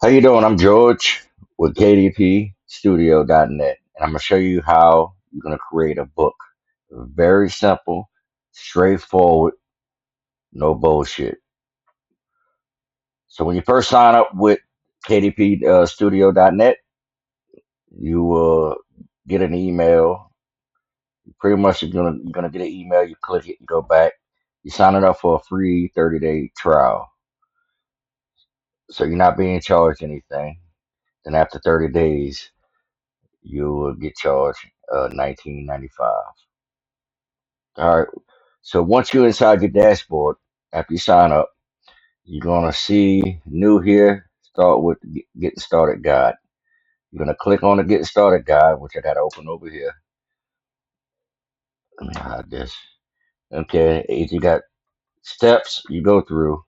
How you doing? I'm George with KDP Studio.net, and I'm gonna show you how you're gonna create a book. Very simple, straightforward, no bullshit. So when you first sign up with KDP Studio.net, you will get an email. Pretty much you're gonna get an email. You click it, you go back. You sign it up for a free 30-day trial, so you're not being charged anything. Then after 30 days, you will get charged 19.95. All right. So once you're inside your dashboard, after you sign up, you're gonna see new here. Start with the Getting Started Guide. You're gonna click on the Getting Started Guide, which I got to open over here. Let me hide this. Okay. If you got steps you go through.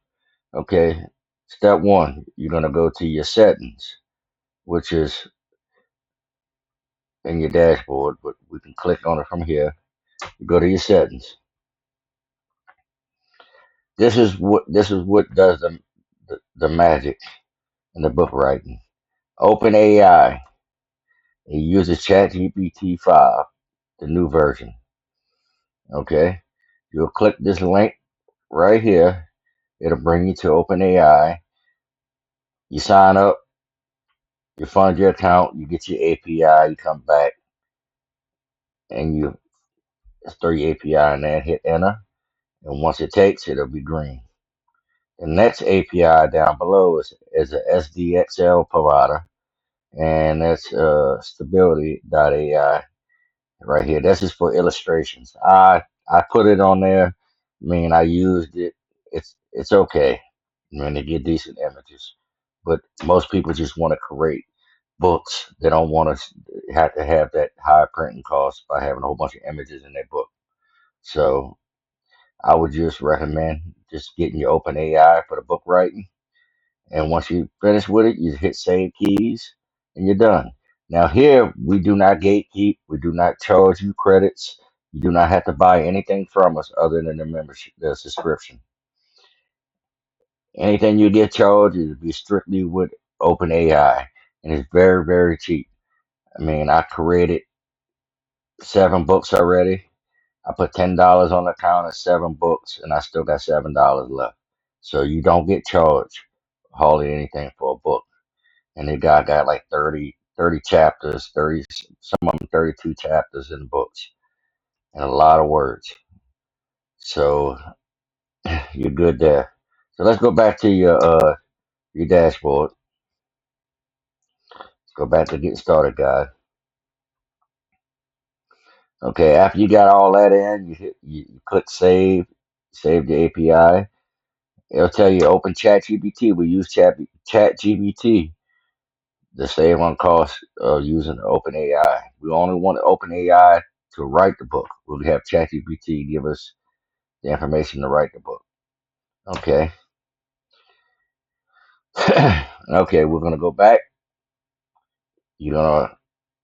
Okay. Step one, you're gonna go to your settings, which is in your dashboard, but we can click on it from here. You go to your settings. This is what does the magic in the book writing. Open AI. It uses ChatGPT 5, the new version. Okay. You'll click this link right here. It'll bring you to OpenAI. You sign up, you fund your account, you get your API, you come back and you throw your API in there, hit enter. And once it takes, it'll be green. The next API down below is a SDXL provider, and that's stability.ai right here. This is for illustrations. I put it on there. I mean, I used it. It's okay. I mean, they get decent images, but most people just want to create books. They don't want to have that high printing cost by having a whole bunch of images in their book. So I would just recommend just getting your open AI for the book writing. And once you finish with it, you hit save keys and you're done. Now, here we do not gatekeep, we do not charge you credits. You do not have to buy anything from us other than the membership, the subscription. Anything you get charged is be strictly with OpenAI, and it's very, very cheap. I mean, I created 7 books already. I put $10 on the account of 7 books, and I still got $7 left. So you don't get charged hardly anything for a book. And the guy got like 30 chapters, 30, some of them 32 chapters in books, and a lot of words. So you're good there. So let's go back to your dashboard. Let's go back to Getting Started Guide. Okay, after you got all that in, you click save the API. It'll tell you open ChatGPT. We use ChatGPT to save on cost of using OpenAI. We only want OpenAI to write the book. We'll have ChatGPT give us the information to write the book. Okay. Okay, we're gonna go back. You're gonna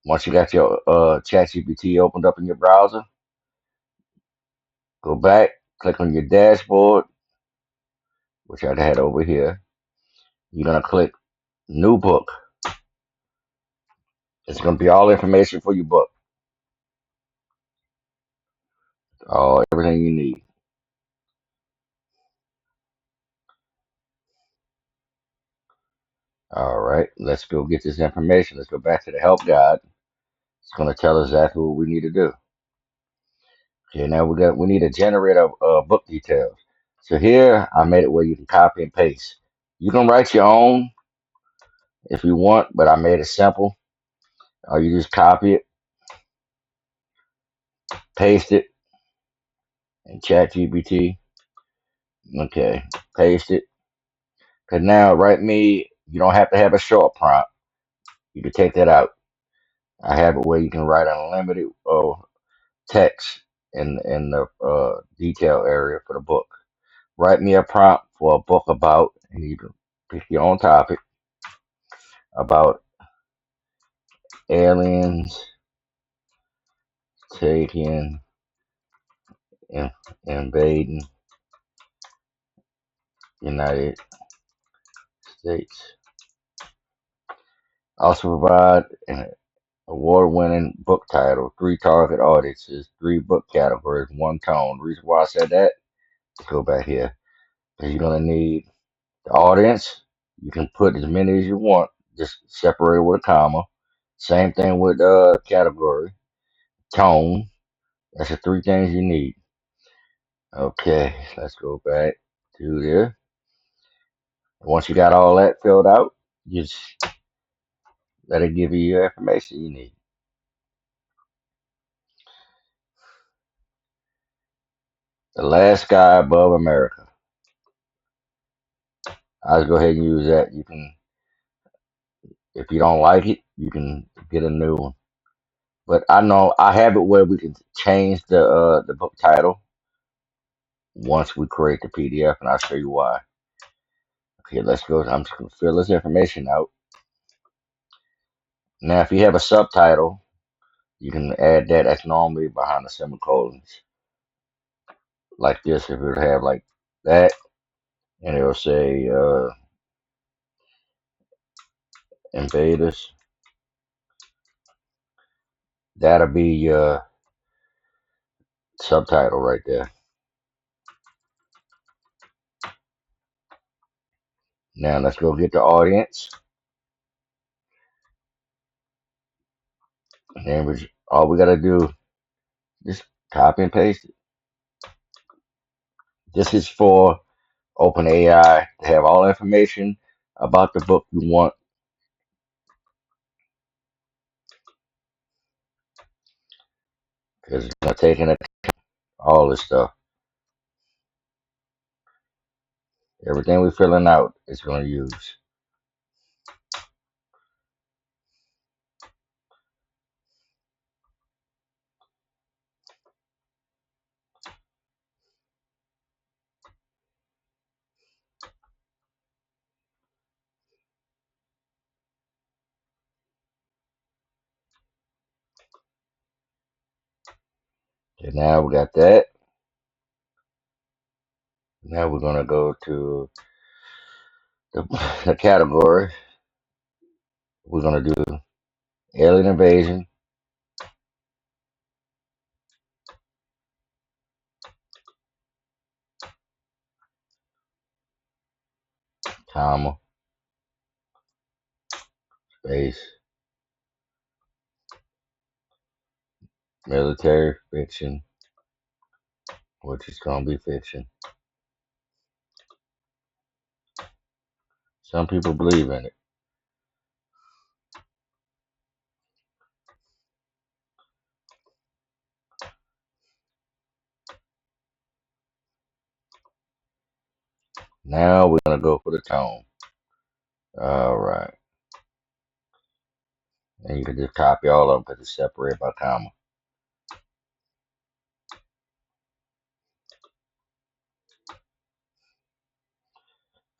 Once you got your ChatGPT opened up in your browser, go back, click on your dashboard, which I had over here. You're gonna click New Book. It's gonna be all information for your book, all everything you need. All right, let's go get this information. Let's go back to the help guide. It's gonna tell us exactly what we need to do. Okay, now we need to generate a book details. So here I made it where you can copy and paste. You can write your own if you want, but I made it simple. Or you just copy it, paste it in ChatGPT. Okay, paste it. Cause now write me. You don't have to have a short prompt. You can take that out. I have it where you can write unlimited text in the detail area for the book. Write me a prompt for a book about, and you can pick your own topic about aliens taking in, invading United States. Also provide an award-winning book title, 3 target audiences, 3 book categories, 1 tone. The reason why I said that, let's go back here, because you're gonna need the audience. You can put as many as you want, just separate with a comma. Same thing with category, tone. That's the 3 things you need. Okay, let's go back to there. Once you got all that filled out, just let it give you your information you need. The last sky above America. I'll go ahead and use that. You can, if you don't like it, you can get a new one. But I know I have it where we can change the book title once we create the PDF, and I'll show you why. Okay, let's go. I'm just gonna fill this information out. Now, if you have a subtitle, you can add that. That's normally behind the semicolons, like this. If it would have like that, and it'll say invaders. That'll be your subtitle right there. Now let's go get the audience. And then all we gotta do, just copy and paste it. This is for OpenAI to have all information about the book you want. Because it's gonna take into all this stuff. Everything we're filling out, it's gonna use. Okay, now we got that. Now we're gonna go to the category. We're gonna do alien invasion, comma, space, military fiction, which is gonna be fiction. Some people believe in it. Now we're gonna go for the tone. All right, and you can just copy all of them because it's separated by comma.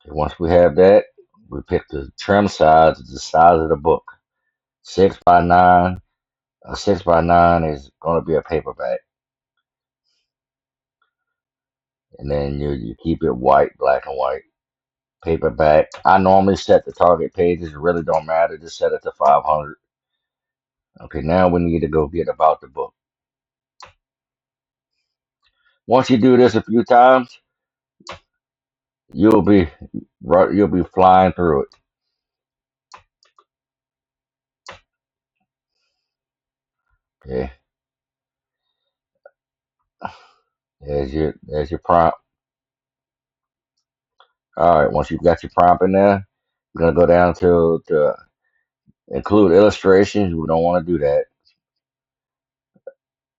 Okay, once we have that, we pick the trim size, the size of the book. 6 by 9. A 6 by 9 is gonna be a paperback, and then you keep it white, black and white. Paperback. I normally set the target pages. It really don't matter. Just set it to 500. Okay, now we need to go get about the book. Once you do this a few times, you'll be flying through it. Okay, there's your prompt. All right, once you've got your prompt in there, you're gonna go down to include illustrations. We don't want to do that.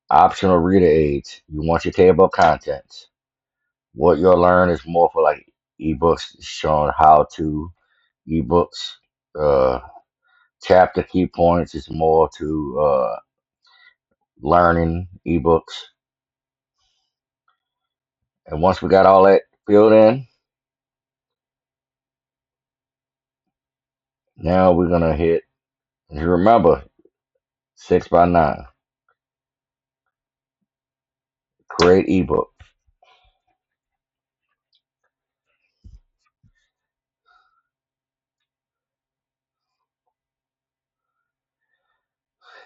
Optional reader aids. You want your table of contents. What you'll learn is more for like ebooks, showing how to ebooks. Uh, Chapter key points is more to learning ebooks. And once we got all that filled in, now we're gonna hit. You remember 6 by 9. Create ebook.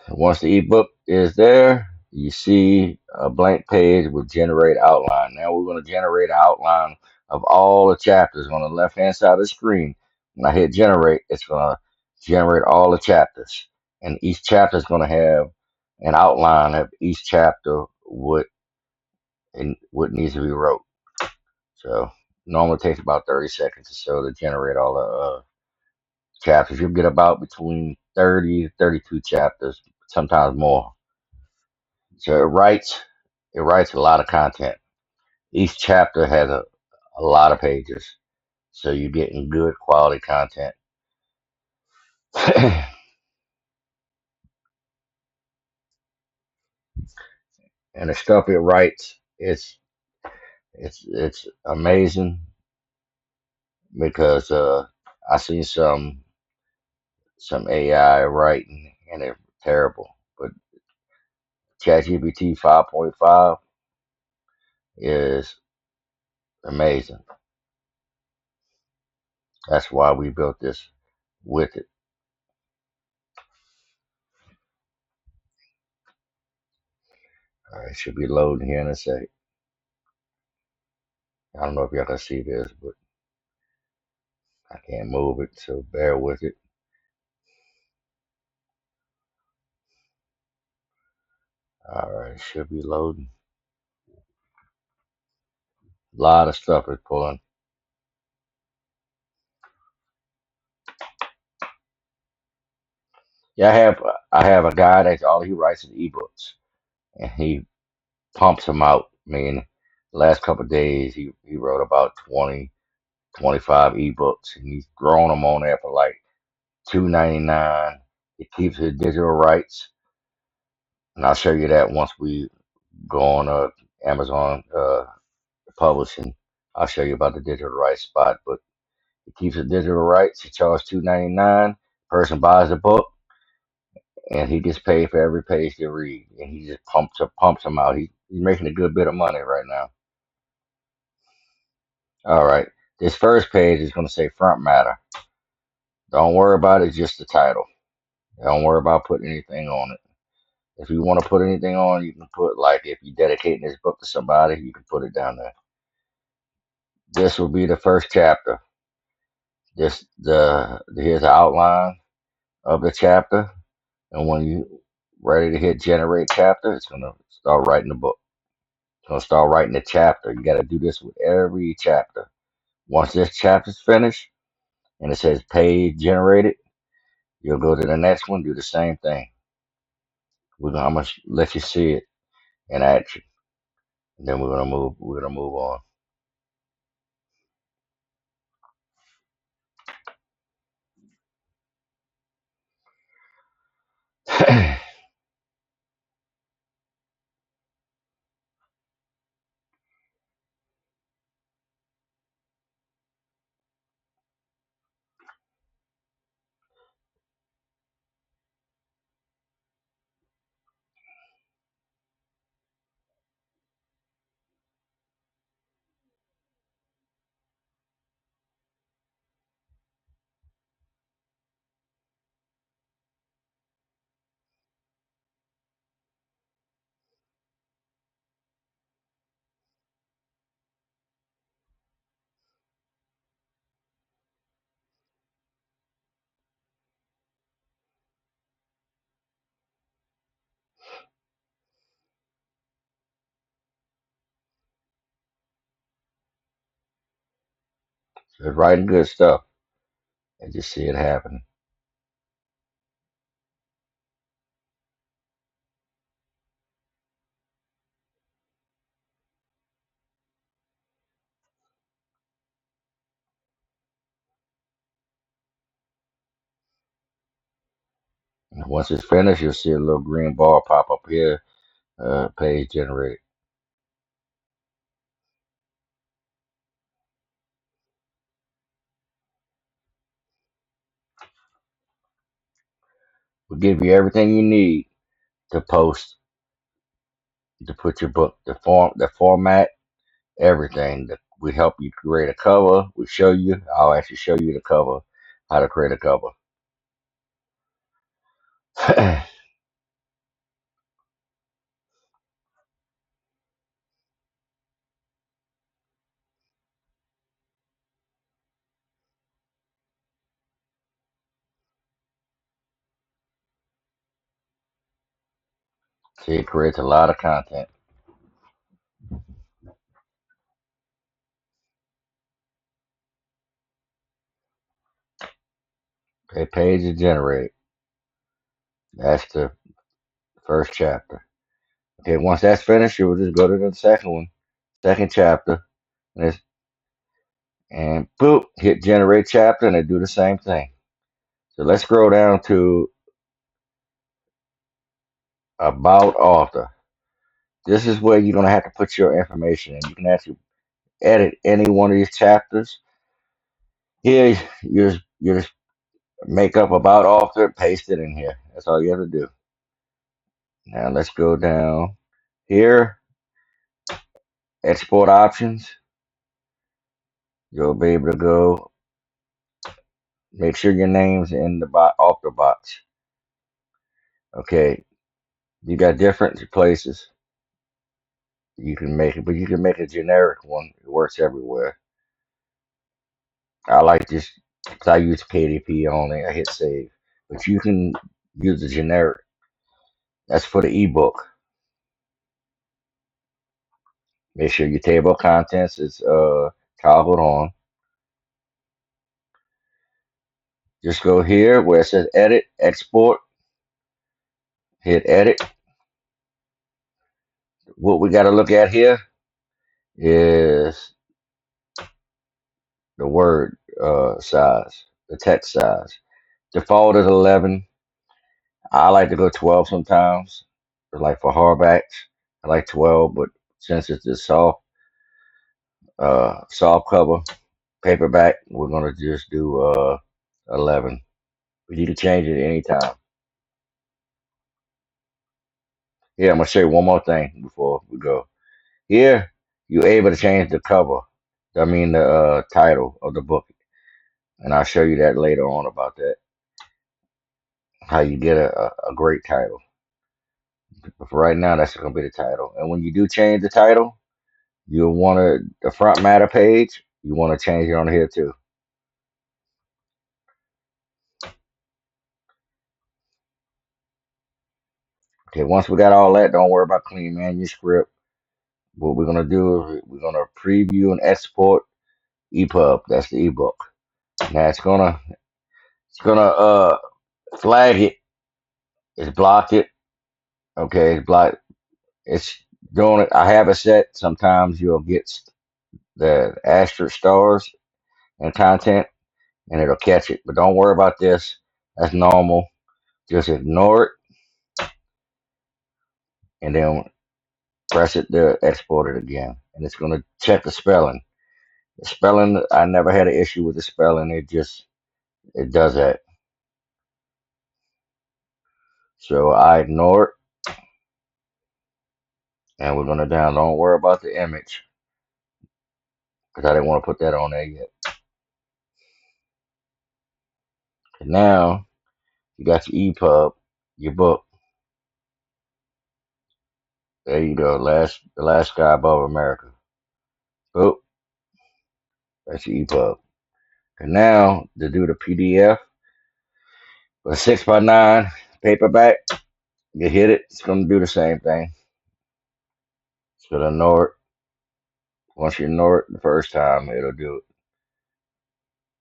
Once the ebook is there, you see a blank page with generate outline. Now we're going to generate an outline of all the chapters on the left hand side of the screen. When I hit generate, it's going to generate all the chapters. And each chapter is going to have an outline of each chapter, what needs to be wrote. So normally it takes about 30 seconds or so to generate all the chapters. You'll get about between 30 to 32 chapters, sometimes more. So it writes a lot of content. Each chapter has a lot of pages. So you're getting good quality content. And the stuff it writes, it's amazing because I seen some AI writing and it's terrible. But ChatGPT 5.5 is amazing. That's why we built this with it. All right, it should be loading here in a sec. I don't know if y'all can see this, but I can't move it, so bear with it. All right, it should be loading. A lot of stuff is pulling. Yeah, I have a guy that's all he writes is ebooks, and he pumps them out. I mean, the last couple of days he wrote about 20, 25 ebooks, and he's throwing them on there for like $2.99. He keeps his digital rights, and I'll show you that once we go on Amazon publishing. I'll show you about the digital rights spot, but he keeps the digital rights. He charges $2.99. Person buys the book, and he gets paid for every page they read, and he just pumps them out. He's making a good bit of money right now. All right, this first page is going to say front matter. Don't worry about it, just the title. Don't worry about putting anything on it. If you want to put anything on, you can put, like, if you're dedicating this book to somebody, you can put it down there. This will be the first chapter. Here's the outline of the chapter, and when you ready to hit generate chapter, it's gonna start writing the book. It's gonna start writing the chapter. You got to do this with every chapter. Once this chapter's finished and it says page generated, you'll go to the next one, do the same thing. I'm gonna let you see it in action, and then we're gonna move. We're gonna move on. So it's writing good stuff, and just see it happen. And once it's finished, you'll see a little green bar pop up here. Page generated. We'll give you everything you need to post, to put your book, the format, everything. We help you create a cover. We show you. I'll actually show you the cover, how to create a cover. See, it creates a lot of content. Okay, page is generated. That's the first chapter. Okay, once that's finished, you will just go to the second one, second chapter, and, and boop, hit generate chapter, and it do the same thing. So let's scroll down to about author. This is where you're gonna have to put your information in. You can actually edit any one of these chapters. Here, you just make up about author, paste it in here. That's all you have to do. Now let's go down here, export options. You'll be able to go make sure your name's in the author box. Okay, you got different places you can make it, but you can make a generic one. It works everywhere. I like this because I use KDP only. I hit save, but you can use the generic. That's for the ebook. Make sure your table of contents is toggled on. Just go here where it says edit, export, hit edit. What we got to look at here is the word size, the text size. Default is 11. I like to go 12 sometimes. Like for hardbacks, I like 12, but since it's a soft cover paperback, we're gonna just do 11. But you can change it anytime. Here, I'm gonna show you one more thing before we go. Here, you're able to change the cover. I mean the title of the book, and I'll show you that later on about that. How you get a great title. But for right now, that's gonna be the title. And when you do change the title, you'll want to the front matter page. You want to change it on here too. Okay, once we got all that, don't worry about clean manuscript. What we're gonna do is we're gonna preview and export EPUB. That's the ebook. Now it's gonna flag it. It's blocked it. Okay, it's blocked. It's doing it. I have it set. Sometimes you'll get the asterisk stars and content, and it'll catch it. But don't worry about this. That's normal. Just ignore it, and then press it to export it again, and it's gonna check the spelling. The spelling, I never had an issue with the spelling. It does that. So I ignore it, and we're gonna down. Don't worry about the image because I didn't want to put that on there yet. And now you got your EPUB, your book. There you go. The last sky above America. Oh, that's your EPUB. And now to do the PDF, a 6x9 paperback, you hit it. It's gonna do the same thing. It's gonna ignore it. Once you ignore it the first time, it'll do it.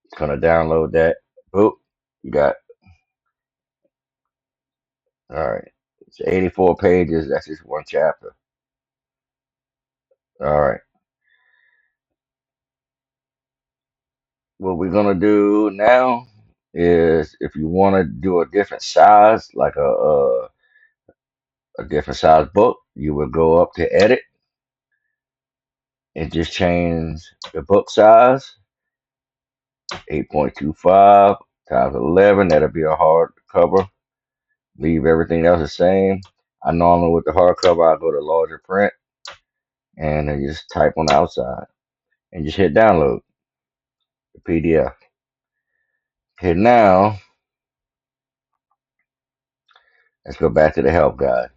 It's gonna download that. Boop. You got all right. It's 84 pages. That's just one chapter. All right. What we're gonna do now is if you want to do a different size, like a different size book, you would go up to edit and just change the book size, 8.25 times 11. That'll be a hard cover. Leave everything else the same. I normally with the hardcover, I go to larger print and then just type on the outside and just hit download the PDF. Okay, now let's go back to the help guide.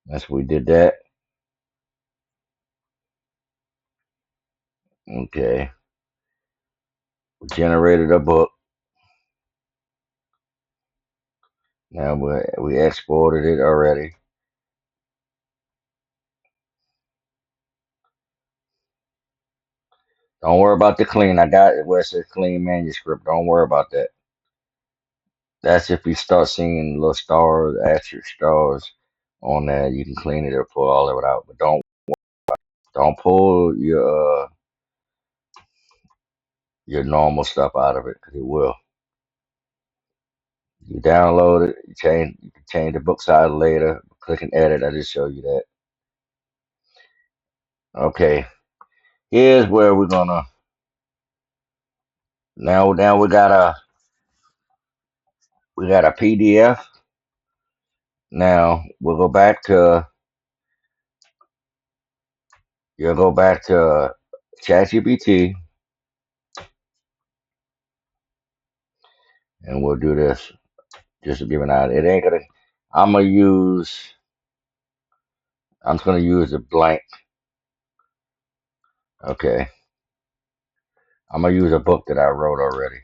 That's we did that. Okay, we generated a book. Now we exported it already. Don't worry about the clean. I got it where it says clean manuscript. Don't worry about that. That's if you start seeing little stars, extra stars on there. You can clean it or pull all of it out. But don't pull your normal stuff out of it because it will. You download it. You can change the book size later. Click and edit. I just showed you that. Okay. Here's where we're gonna now we got a PDF. Now you'll go back to ChatGPT and we'll do this just to give an idea. It ain't gonna I'm gonna use I'm just gonna use a blank. Okay. I'm gonna use a book that I wrote already.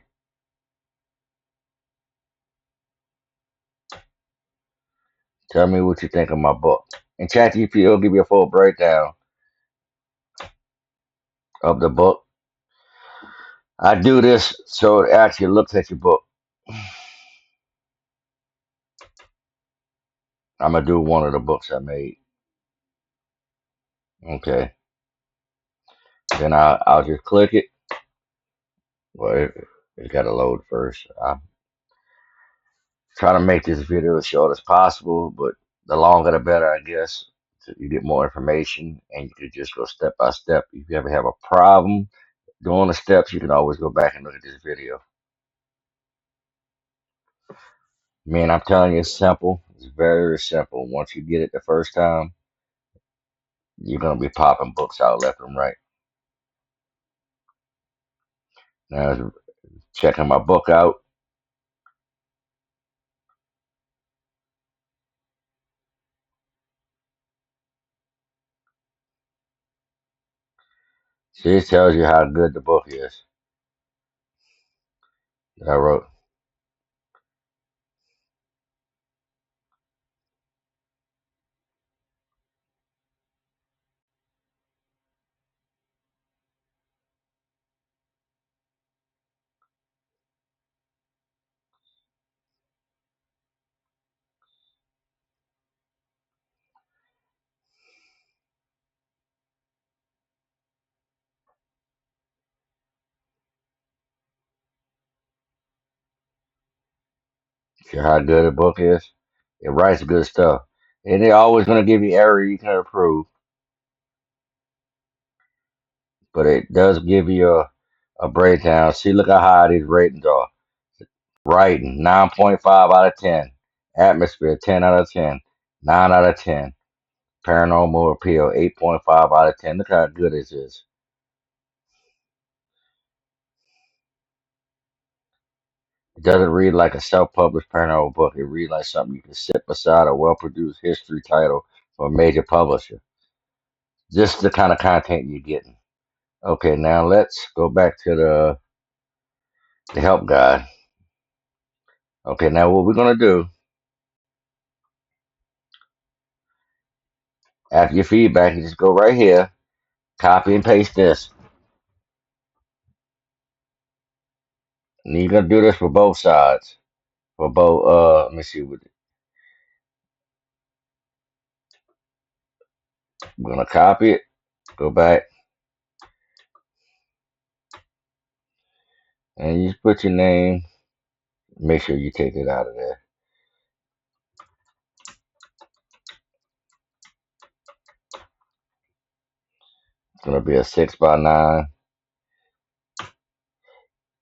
Tell me what you think of my book. And ChatGPT will give you a full breakdown of the book. I do this so it actually looks at your book. I'm gonna do one of the books I made. Okay. Then I'll just click it. Well, it got to load first. I'm trying to make this video as short as possible, but the longer the better, I guess. So you get more information and you can just go step by step. If you ever have a problem doing the steps, you can always go back and look at this video. Man, I'm telling you, it's simple. It's very simple. Once you get it the first time, you're gonna be popping books out left and right. Now, checking my book out. See, it tells you how good the book is that I wrote. See how good the book is? It writes good stuff. And they're always gonna give you error you can approve, but it does give you a breakdown. See, look how high these ratings are. Writing, 9.5 out of 10. Atmosphere, 10 out of 10. 9 out of 10. Paranormal appeal, 8.5 out of 10. Look how good this is. It doesn't read like a self-published paranormal book. It reads like something you can sit beside a well-produced history title from a major publisher. Just the kind of content you're getting. Okay, now let's go back to the help guide. Okay, now what we're gonna do after your feedback, you just go right here, copy and paste this. And you're gonna do this for both sides. For both let me see what we're gonna copy it, go back, and you just put your name. Make sure you take it out of there. It's gonna be a 6x9.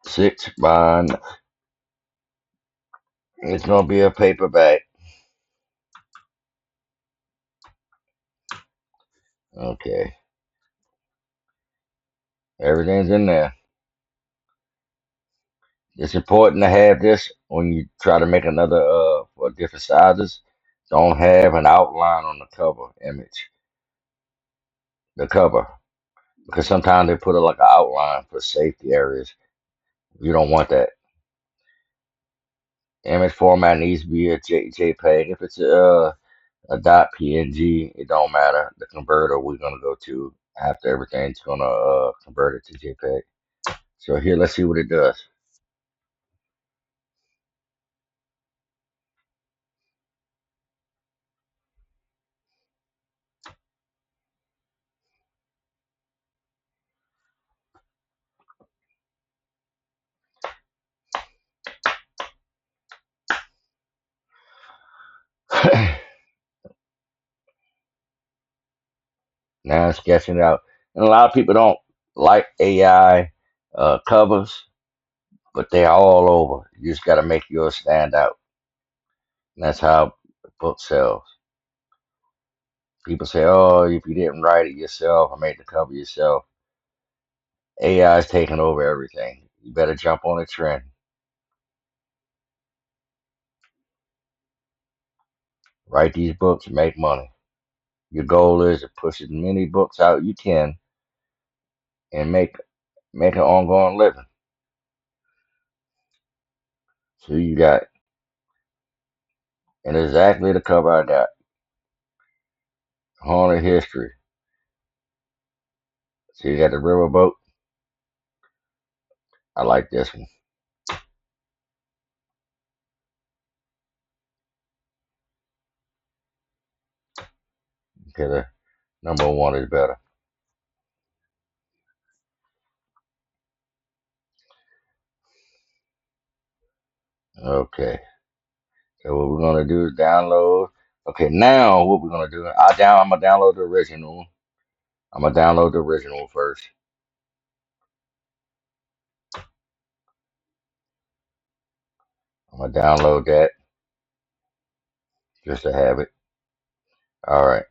6 by it's gonna be a paperback. Okay. Everything's in there. It's important to have this when you try to make another for different sizes. Don't have an outline on the cover image. The cover. Because sometimes they put it like an outline for safety areas. You don't want that. Image format needs to be a JPEG. If it's a .png, it don't matter. The converter we're gonna go to after everything's gonna convert it to JPEG. So here, let's see what it does. Now I'm sketching it out, and a lot of people don't like AI covers, but they're all over. You just gotta make yours stand out. And that's how the book sells. People say, "Oh, if you didn't write it yourself or make the cover yourself, AI is taking over everything. You better jump on the trend. Write these books, make money. Your goal is to push as many books out you can and make an ongoing living." So you got, and exactly the cover I got. Haunted History. So you got the riverboat. I like this one. Okay, the number one is better. Okay. So what we're gonna do is download. Okay, now what we're gonna do? I'm gonna download the original. I'm gonna download the original first. I'm gonna download that just to have it. All right.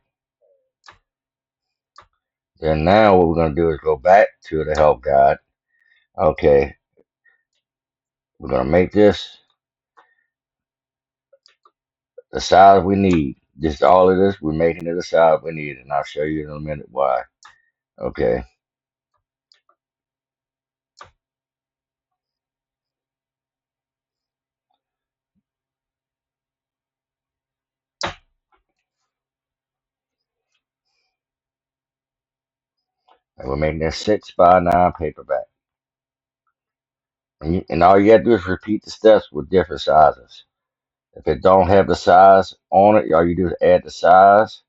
Then now what we're gonna do is go back to the help guide. Okay, we're gonna make this the size we need. Just all of this, we're making it the size we need, and I'll show you in a minute why. Okay, and we're making this 6x9 paperback. And all you have to do is repeat the steps with different sizes. If it don't have the size on it, all you do is add the size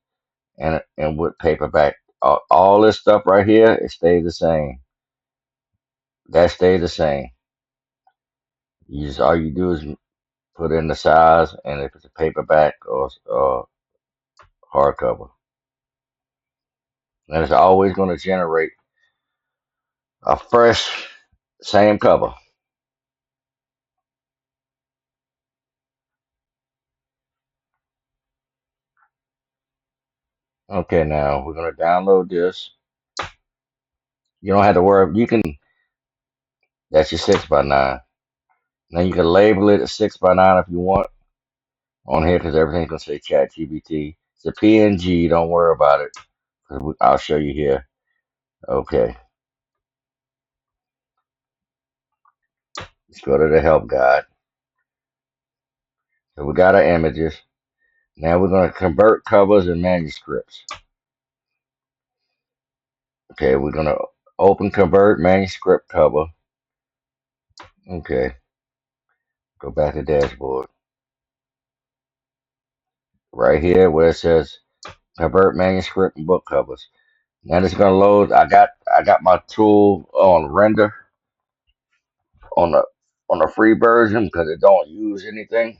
and with paperback. All this stuff right here, it stays the same. That stays the same. All you do is put in the size and if it's a paperback or hardcover. And it's always going to generate a fresh same cover. Okay, now we're going to download this. You don't have to worry. That's your 6x9. Now you can label it a 6x9 if you want on here because everything's going to say Chat GBT. It's a PNG. Don't worry about it. I'll show you here. Okay, let's go to the help guide. So we got our images. Now we're going to convert covers and manuscripts. Okay, we're going to open convert manuscript cover. Okay, go back to dashboard. Right here where it says convert manuscript and book covers. Now it's gonna load. I got my tool on render on the free version because it don't use anything.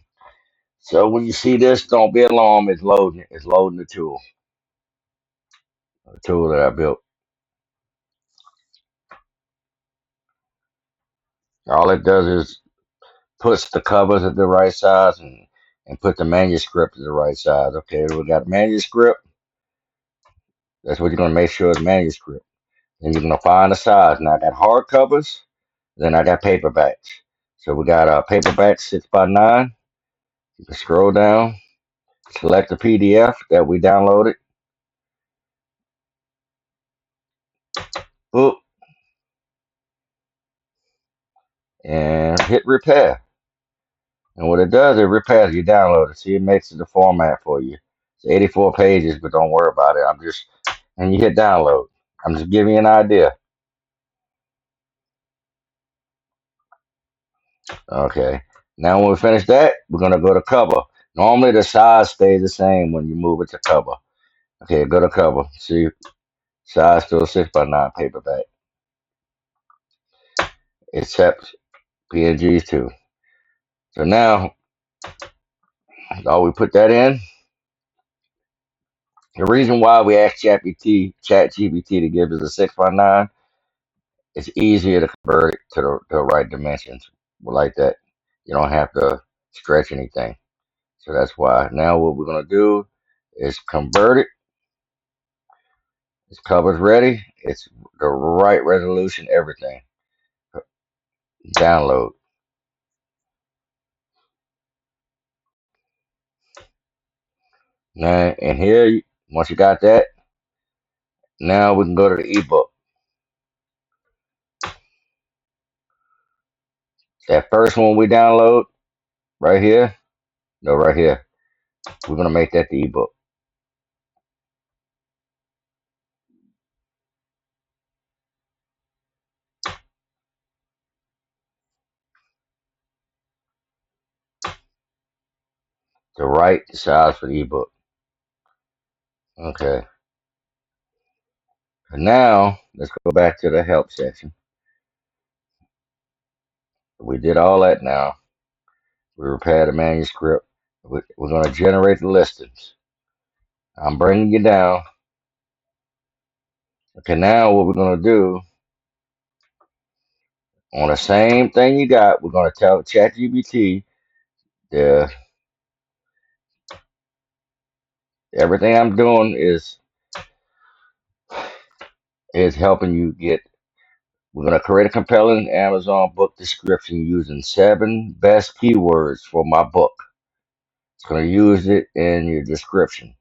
So when you see this, don't be alarmed. It's loading. It's loading the tool that I built. All it does is puts the covers at the right size and put the manuscript at the right size. Okay, we got manuscript. That's what you're gonna make sure is manuscript. And you're gonna find the size. Now I got hardcovers. Then I got paperbacks. So we got a paperback 6x9. You can scroll down, select the PDF that we downloaded. Boop, and hit repair. And what it does, it repairs your download. See, it makes it the format for you. It's 84 pages, but don't worry about it. And you hit download. I'm just giving you an idea. Okay. Now when we finish that, we're gonna go to cover. Normally the size stays the same when you move it to cover. Okay, go to cover. See, size still 6x9 paperback. Except PNGs too. So now, we put that in. The reason why we asked ChatGPT to give us a 6x9, it's easier to convert it to the right dimensions like that. You don't have to stretch anything. So that's why. Now what we're gonna do is convert it. This cover's ready. It's the right resolution, everything. Download. Now, and here, once you got that, now we can go to the ebook. That first one we download, right here, no, right here, we're gonna make that the ebook. The right size for the ebook. Okay. And now let's go back to the help section. We did all that now. We repaired the manuscript. We're going to generate the listings. I'm bringing you down. Okay, now what we're going to do, on the same thing you got, we're going to tell ChatGPT the everything I'm doing is helping you get. We're going to create a compelling Amazon book description using 7 best keywords for my book. It's going to use it in your description.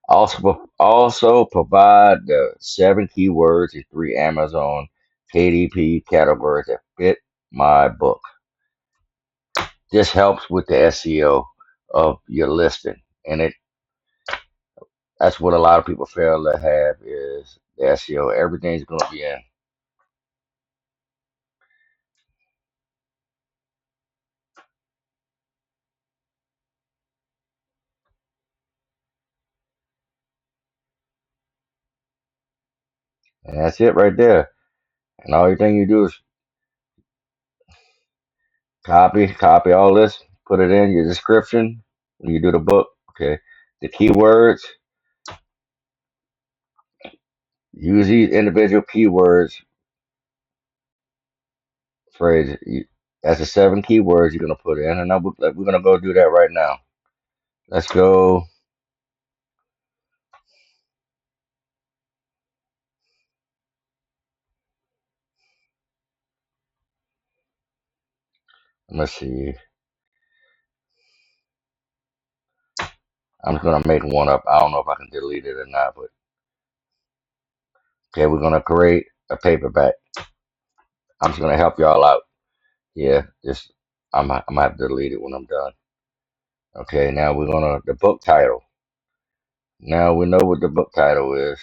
Also provide the 7 keywords in 3 Amazon KDP categories that fit my book. This helps with the SEO of your listing, and that's what a lot of people fail to have is the SEO. Everything's going to be in. And that's it right there. And all you thing you do is copy all this, put it in your description when you do the book. Okay. The keywords, use these individual keywords, phrases. That's the 7 keywords you're going to put in. And now we're going to go do that right now. Let's go. Let's see. I'm just going to make one up. I don't know if I can delete it or not, but okay, we're going to create a paperback. I'm just going to help y'all out. Yeah, I'm going to have to delete it when I'm done. Okay, now we're going to, the book title. Now we know what the book title is.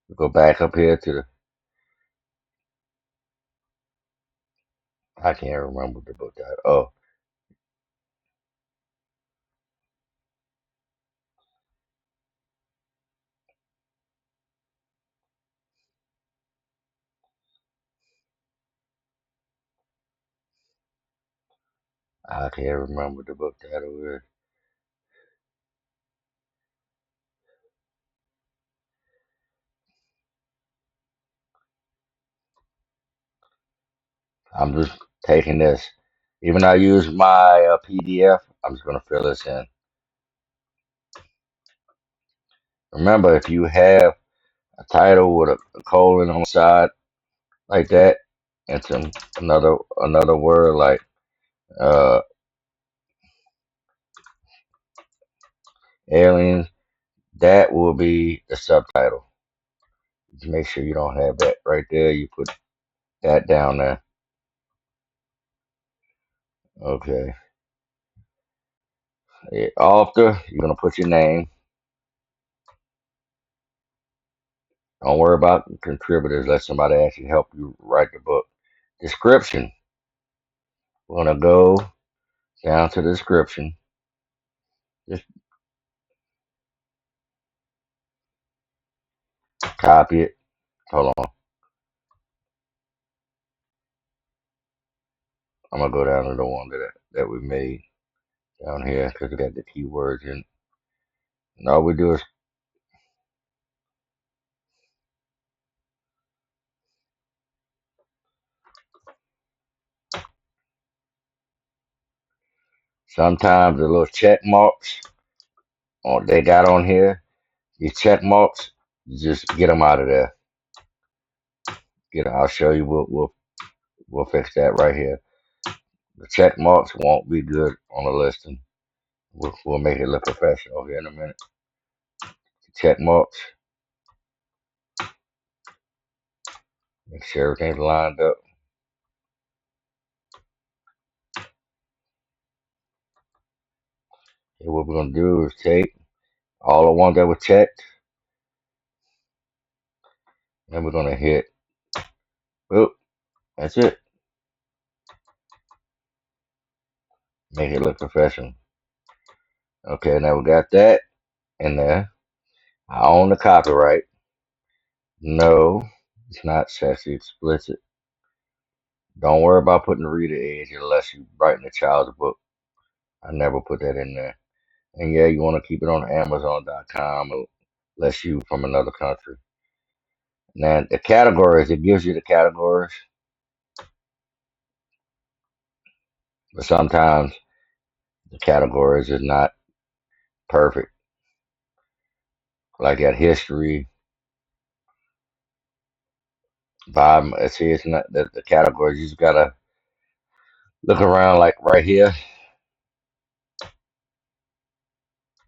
We go back up here to I can't remember the book title. Oh, I can't remember the book title is. I'm just taking this. Even though I use my PDF, I'm just going to fill this in. Remember, if you have a title with a colon on the side like that, and some another word like uh, aliens, that will be the subtitle. Just make sure you don't have that right there. You put that down there. Okay. Author, you're gonna put your name. Don't worry about contributors. Let somebody actually help you write the book. Description. We're gonna go down to the description. Just copy it. Hold on. I'm gonna go down to the one that we made down here because we got the keywords in. And all we do is sometimes the little check marks they got on here. These check marks, you just get them out of there. I'll show you. We'll fix that right here. The check marks won't be good on the listing. We'll make it look professional here in a minute. Check marks. Make sure everything's lined up. And what we're gonna do is take all the ones that were checked, and we're gonna hit. Oop, that's it. Make it look professional. Okay, now we got that in there. I own the copyright. No, it's not sexually explicit. Don't worry about putting the reader age unless you're writing a child's book. I never put that in there. And yeah, you want to keep it on Amazon.com unless you from another country. Now the categories, it gives you the categories, but sometimes the categories is not perfect. Like that history, vibe. See, it's not the categories. You just gotta look around. Like right here,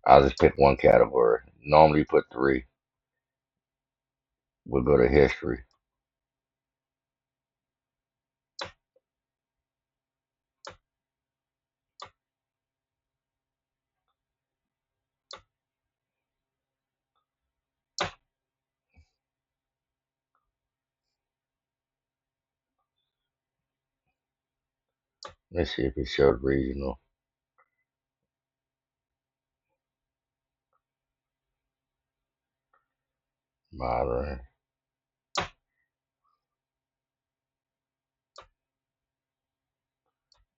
I'll just pick one category. Normally you put three. We'll go to history. Let's see if it showed regional, modern.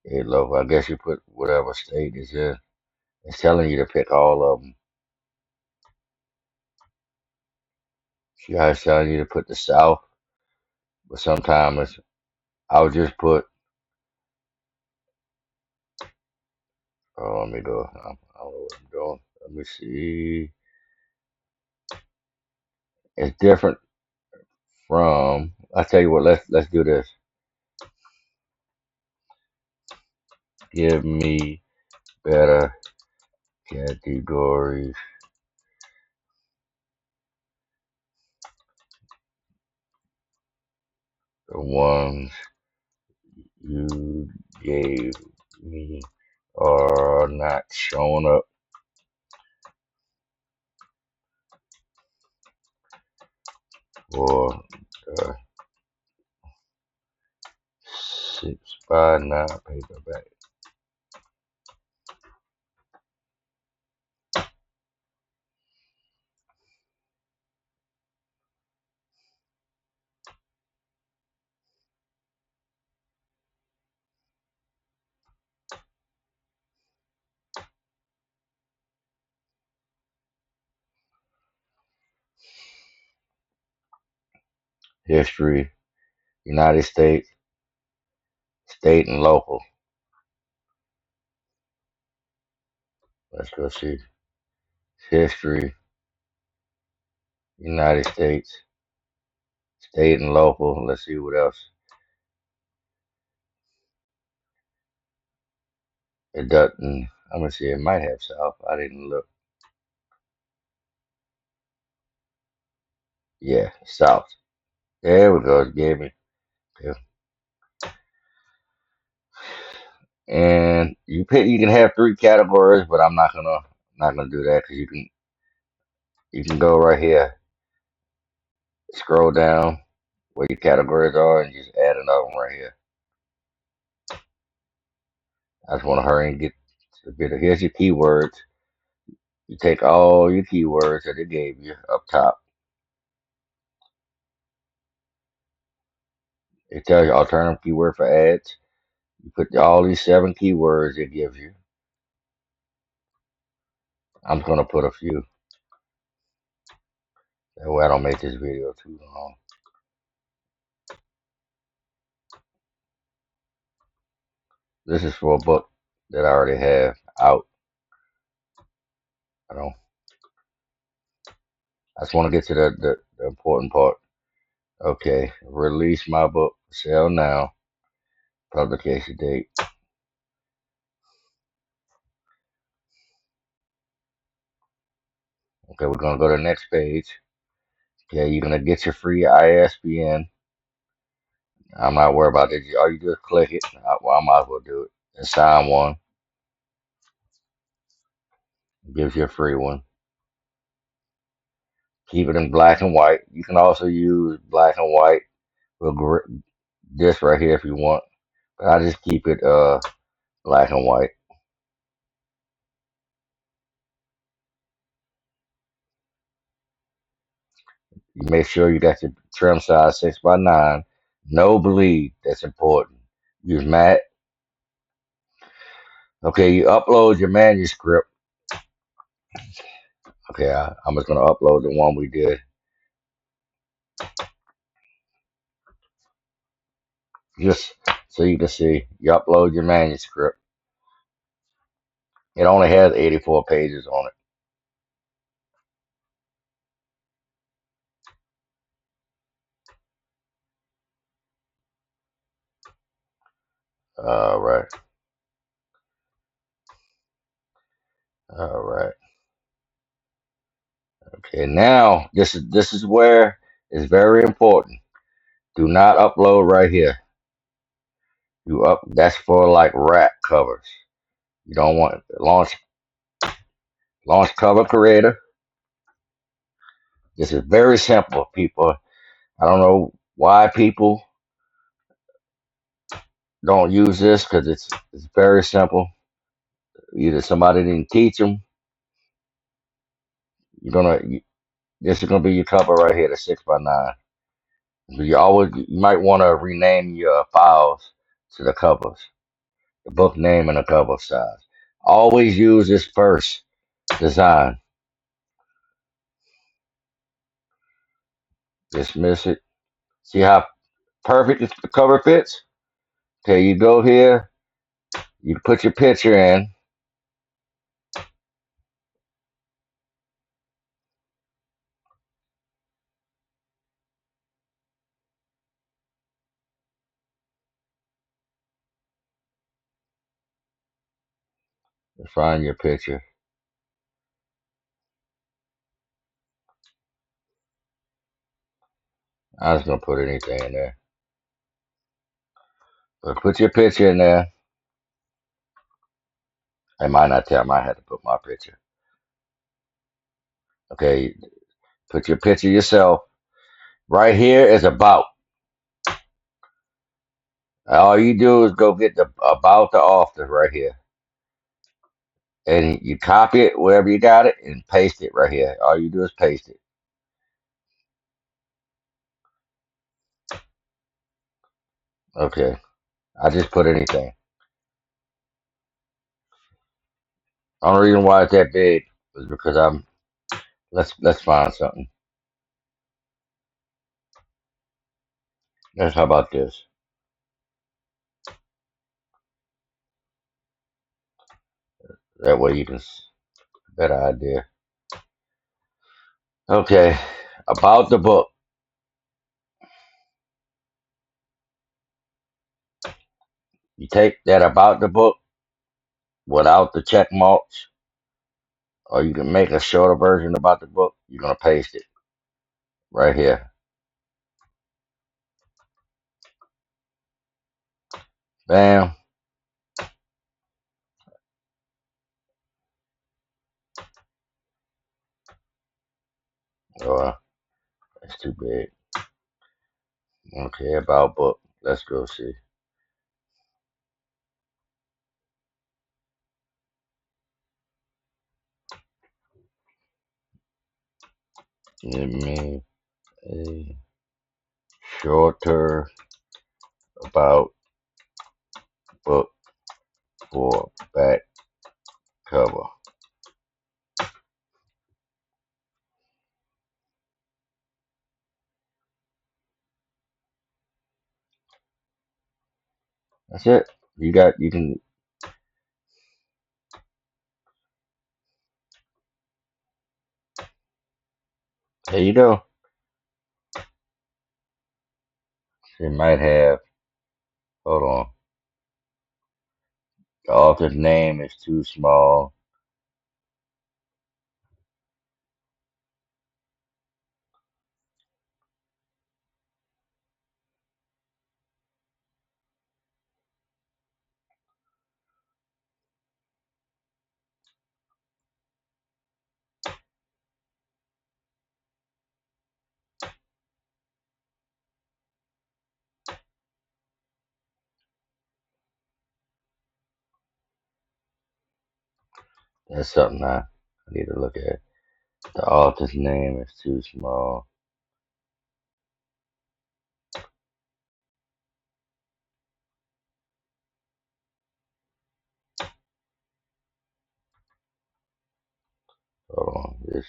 Hey, local. I guess you put whatever state is in. It's telling you to pick all of them. See how it's telling you to put the South, but sometimes I'll just put. Oh, let me go. I don't know what I'm doing. Let me see. It's different from. I tell you what. Let's do this. Give me better categories. The ones you gave me are not showing up for the 6x9 paperback. History, United States, state and local. Let's go see. History, United States, state and local. Let's see what else. It doesn't. I'm gonna see. It might have South. I didn't look. Yeah, South. There we go. It gave me. Yeah. And you can have three categories, but I'm not gonna do that because you can go right here, scroll down where your categories are, and just add another one right here. I just want to hurry and get to the video. Here's your keywords. You take all your keywords that it gave you up top. It tells you alternative keyword for ads. You put all these 7 keywords it gives you. I'm just gonna put a few. That way I don't make this video too long. This is for a book that I already have out. I don't. I just want to get to the important part. Okay, release my book, sell now, publication date. Okay, we're gonna go to the next page. Okay, you're gonna get your free ISBN. I'm not worried about that. All you do is click it. Well, I might as well do it. And sign one. It gives you a free one. Keep it in black and white. You can also use black and white with this right here if you want. But I just keep it black and white. You make sure you got your trim size 6x9. No bleed. That's important. Use matte. Okay, you upload your manuscript. Okay, I'm just gonna upload the one we did. Just so you can see, you upload your manuscript. It only has 84 pages on it. All right, all right. Okay, now this is where it's very important. Do not upload right here. That's for like wrap covers. You don't want launch cover creator. This is very simple, people. I don't know why people don't use this because it's very simple. Either somebody didn't teach them. You're gonna This is gonna be your cover right here, the 6x9. You might want to rename your files to the covers, the book name and the cover size. Always use this first design. Dismiss it. See how perfect the cover fits? Okay, you go here, you put your picture in. Find your picture. I'm just gonna put anything in there. But put your picture in there. I might not tell. I might have to put my picture. Okay, put your picture yourself. Right here is about. All you do is go get the about the author right here. And you copy it wherever you got it and paste it right here. All you do is paste it. Okay. I just put anything. Only reason why it's that big is because let's find something. How about this? That way you can better idea. Okay. About the book. You take that about the book without the check marks, or you can make a shorter version about the book. You're gonna paste it right here. Bam. too big. Okay, about book. Let's go see. Give me a shorter about book for back cover. That's it. You can, there you go. It might have, hold on. The author's name is too small. That's something I need to look at. The author's name is too small. Hold on. This,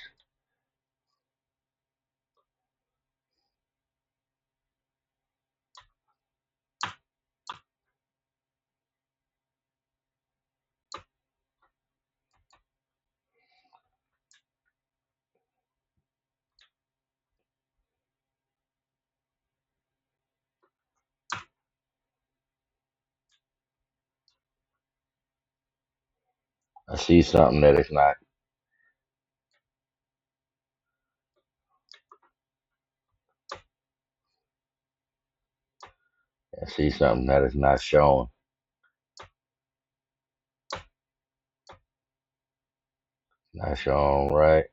I see something that is not. I see something that is not shown. Not shown right.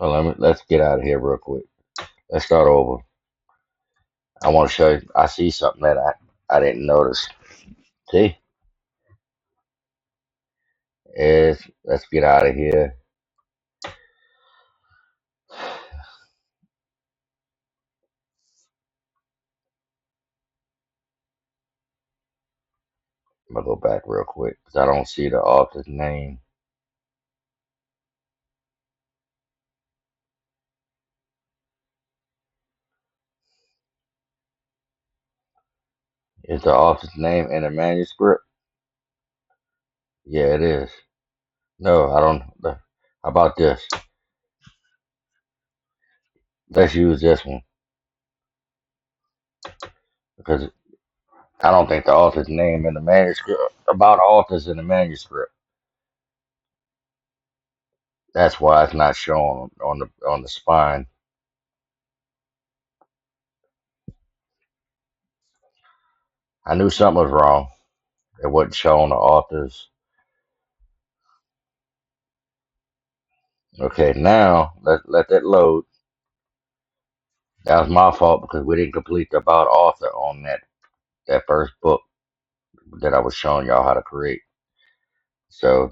Well, let's get out of here real quick. Let's start over. I want to show you. I see something that I didn't notice. See, let's get out of here. I'm gonna go back real quick because I don't see the author's name. Is the author's name in the manuscript? Yeah, it is. No, I don't. How about this? Let's use this one because I don't think the author's name in the manuscript. About authors in the manuscript. That's why it's not shown on the spine. I knew something was wrong. It wasn't showing the authors. Okay, now let that load. That was my fault because we didn't complete the about author on that first book that I was showing y'all how to create. So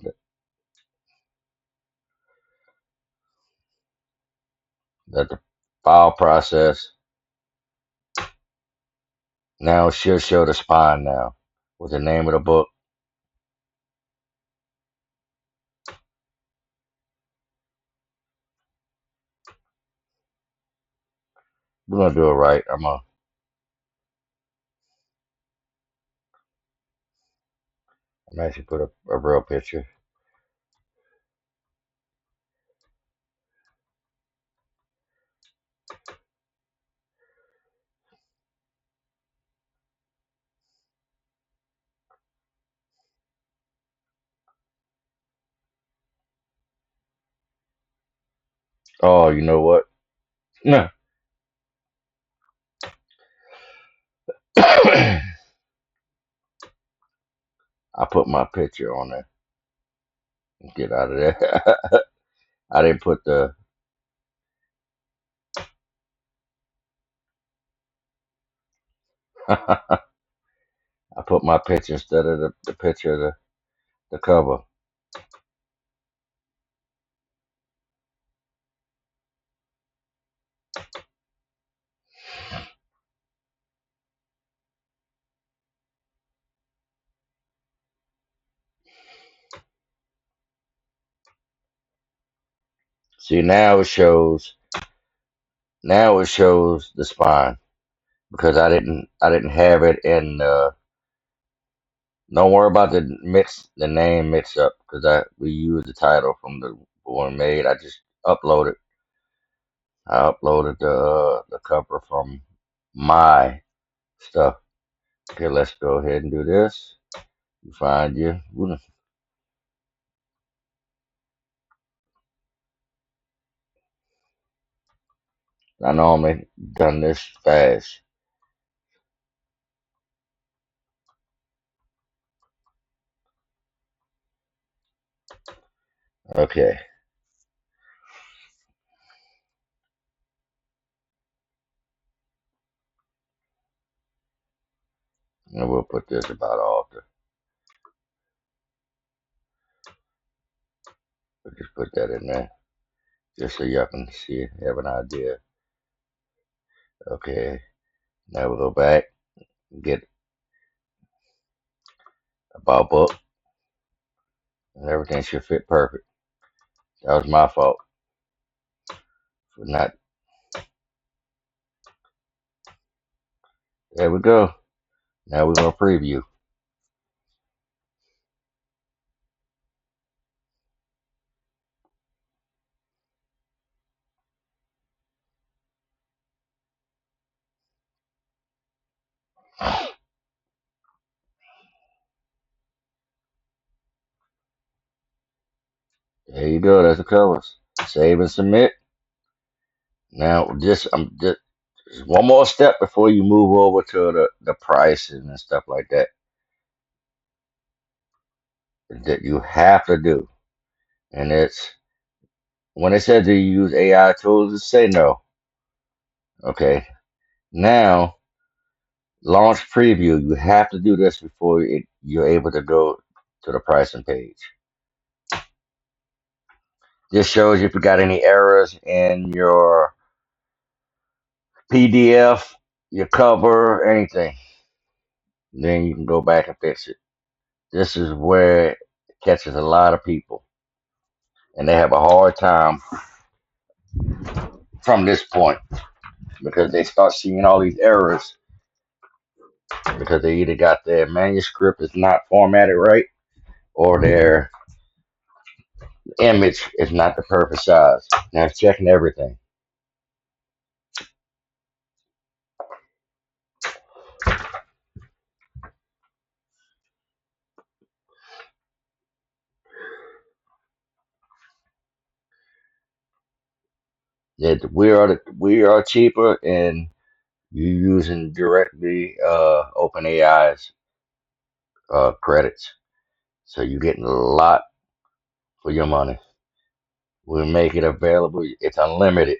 that the file process now should show the spine now with the name of the book. We're gonna do it right. I'm actually put a real picture. Oh, you know what? No. I put my picture on there. Get out of there. I didn't put the. I put my picture instead of the picture of the cover. See, now it shows. Now it shows the spine because I didn't have it in. Don't worry about the name mix up because we used the title from the one made. I uploaded the cover from my stuff. Okay, let's go ahead and do this. You find you. I normally done this fast. Okay, and we'll put this about all the. We'll just put that in there just so y'all can see it, have an idea. Okay, now we'll go back and get about book and everything should fit perfect. That was my fault for not. There we go. Now we're gonna preview. There you go. That's the covers. Save and submit. Now just one more step before you move over to the pricing and stuff like that that you have to do. And it's when it says to use AI tools, just say no. Okay. Now launch preview. You have to do this before you're able to go to the pricing page. This shows you if you got any errors in your PDF, your cover, anything. Then you can go back and fix it. This is where it catches a lot of people, and they have a hard time from this point because they start seeing all these errors because they either got their manuscript is not formatted right or their image is not the perfect size. Now it's checking everything. That we are cheaper and you using directly OpenAI's credits, so you're getting a lot for your money. We'll make it available. It's unlimited.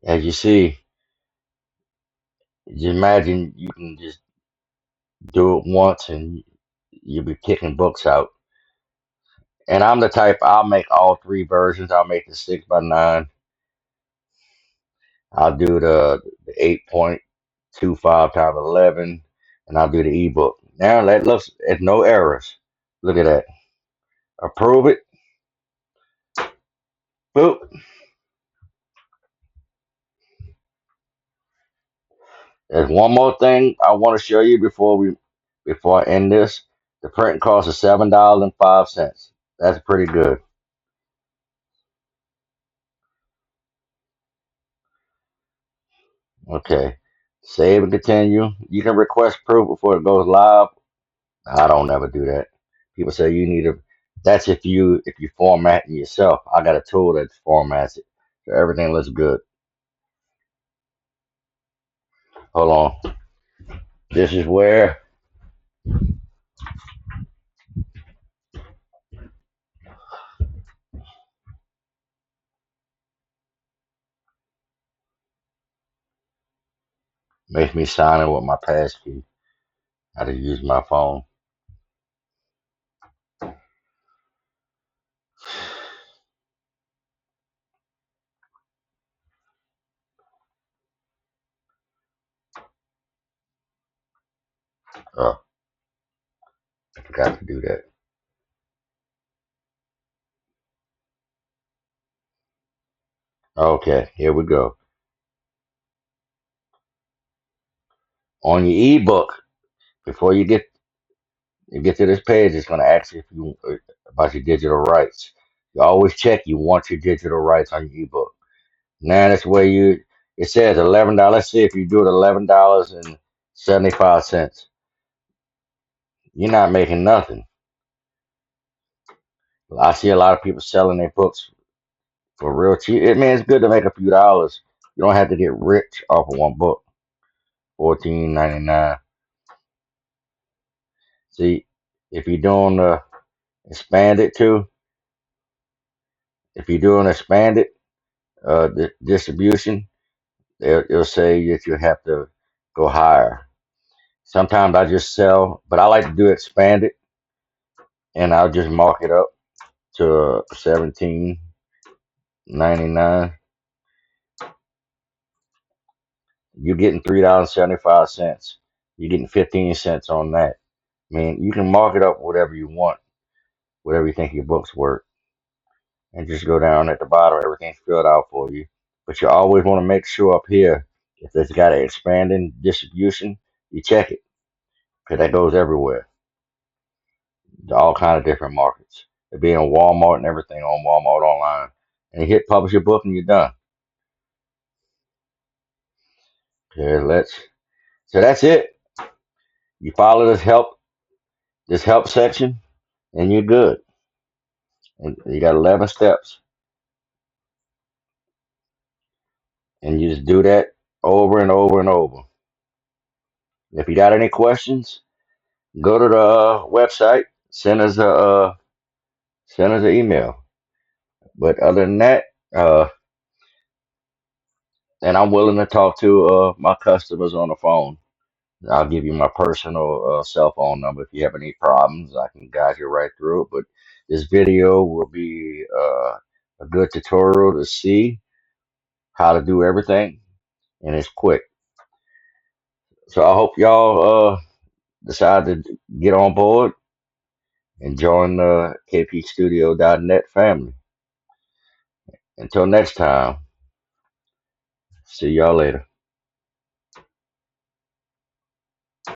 As you see, just imagine you can just do it once and you'll be kicking books out. And I'm the type, I'll make all three versions. I'll make the 6x9. I'll do the 8.25 times 11, and I'll do the ebook. Now that looks at no errors. Look at that. Approve it. Boop. There's one more thing I want to show you before I end this. The printing cost is $7.05. That's pretty good. Okay. Save and continue. You can request proof before it goes live. I don't never do that. People say you need to That's if you format it yourself. I got a tool that formats it, so everything looks good. Hold on. This is where makes me sign in with my passkey. How to use my phone. Oh, I forgot to do that. Okay, here we go. On your ebook, before you get to this page, it's going to ask you if you about your digital rights. You always check you want your digital rights on your ebook. Now that's where it says $11. Let's see if you do it $11.75. You're not making nothing. I see a lot of people selling their books for real cheap. It means it's good to make a few dollars. You don't have to get rich off of one book. $14.99. See, if you're doing expanded too, if you're doing expanded distribution, it'll say that you have to go higher. Sometimes I just sell, but I like to do expanded, and I'll just mark it up to 17.99. You're getting $3.75. You're getting 15 cents on that. I mean, you can mark it up whatever you want, whatever you think your book's worth, and just go down at the bottom. Everything's filled out for you. But you always want to make sure up here, if it's got an expanding distribution, you check it, because that goes everywhere. To all kind of different markets. It be in Walmart and everything on Walmart online. And you hit publish your book and you're done. Okay, so that's it. You follow this help section and you're good. And you got 11 steps. And you just do that over and over and over. If you got any questions, go to the website, send us an email. But other than that, uh, and I'm willing to talk to my customers on the phone. I'll give you my personal cell phone number. If you have any problems, I can guide you right through it. But this video will be a good tutorial to see how to do everything, and it's quick. So I hope y'all decide to get on board and join the KDP-Studio.net family. Until next time, see y'all later.